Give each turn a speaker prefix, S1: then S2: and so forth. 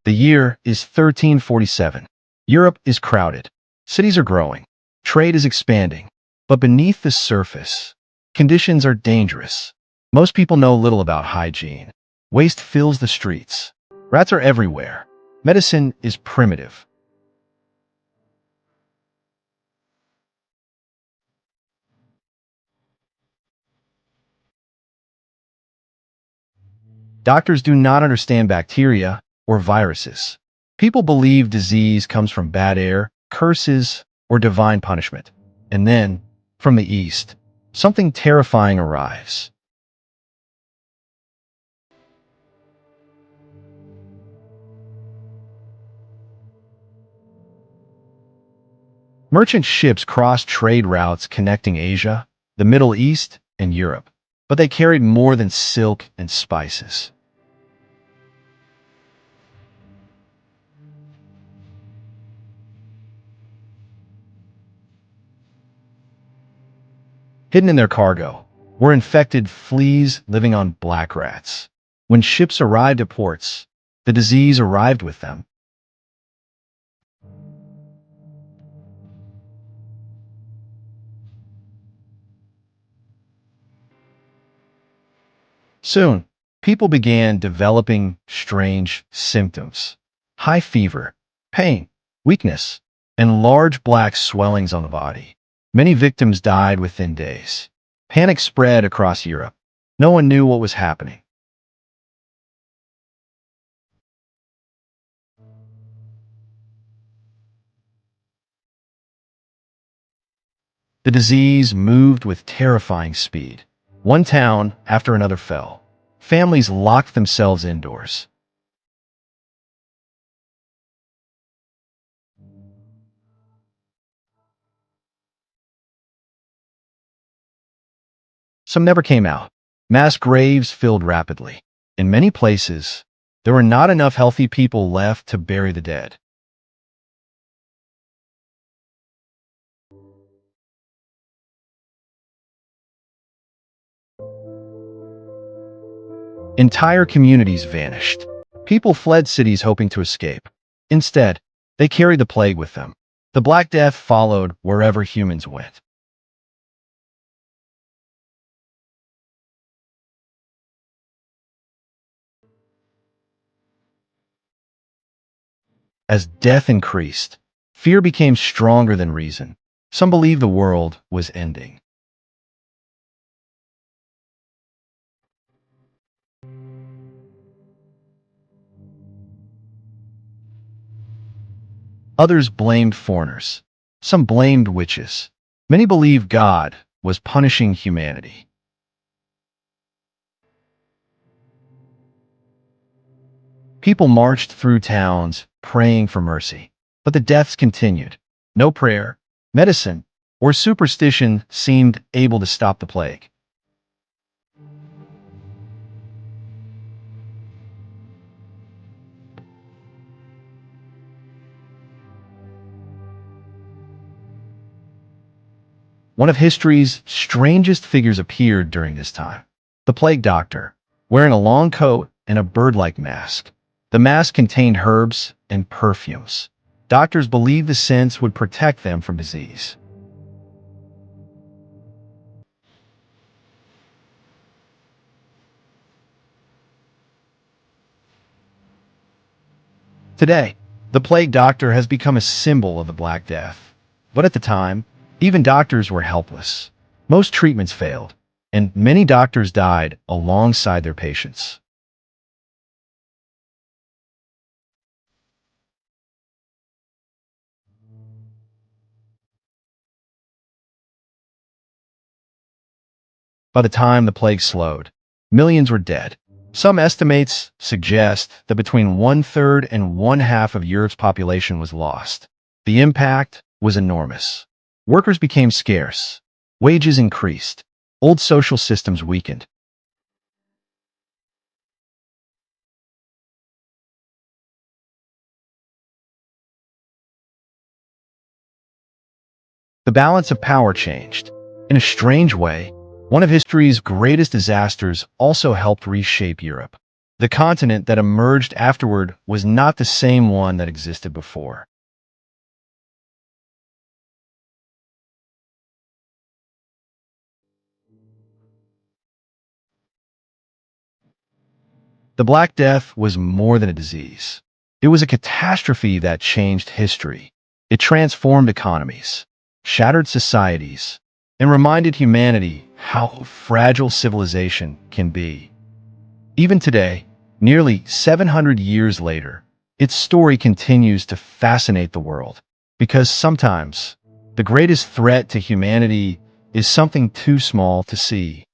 S1: The year is 1347. Europe is crowded. Cities are growing. Trade is expanding. But beneath the surface, conditions are dangerous. Most people know little about hygiene. Waste fills the streets. Rats are everywhere. Medicine is primitive. Doctors do not understand bacteria or viruses. People believe disease comes from bad air, curses, or divine punishment. And then, from the east, something terrifying arrives. Merchant ships crossed trade routes connecting Asia, the Middle East, and Europe. But they carried more than silk and spices. Hidden in their cargo were infected fleas living on black rats. When ships arrived at ports, the disease arrived with them. Soon, people began developing strange symptoms. High fever, pain, weakness, and large black swellings on the body. Many victims died within days. Panic spread across Europe. No one knew what was happening. The disease moved with terrifying speed. One town after another fell. Families locked themselves indoors. Some never came out. Mass graves filled rapidly. In many places, there were not enough healthy people left to bury the dead. Entire communities vanished. People fled cities hoping to escape. Instead, they carried the plague with them. The Black Death followed wherever humans went. As death increased, fear became stronger than reason. Some believed the world was ending. Others blamed foreigners. Some blamed witches. Many believed God was punishing humanity. People marched through towns praying for mercy. But the deaths continued. No prayer, medicine, or superstition seemed able to stop the plague. One of history's strangest figures appeared during this time. The plague doctor, wearing a long coat and a bird-like mask. The mask contained herbs and perfumes. Doctors believed the scents would protect them from disease. Today, the plague doctor has become a symbol of the Black Death. But at the time, even doctors were helpless. Most treatments failed, and many doctors died alongside their patients. By the time the plague slowed, millions were dead. Some estimates suggest that between one-third and one-half of Europe's population was lost. The impact was enormous. Workers became scarce. Wages increased. Old social systems weakened. The balance of power changed. In a strange way, one of history's greatest disasters also helped reshape Europe. The continent that emerged afterward was not the same one that existed before. The Black Death was more than a disease. It was a catastrophe that changed history. It transformed economies, shattered societies, and reminded humanity how fragile civilization can be. Even today, nearly 700 years later, its story continues to fascinate the world. Because sometimes, the greatest threat to humanity is something too small to see.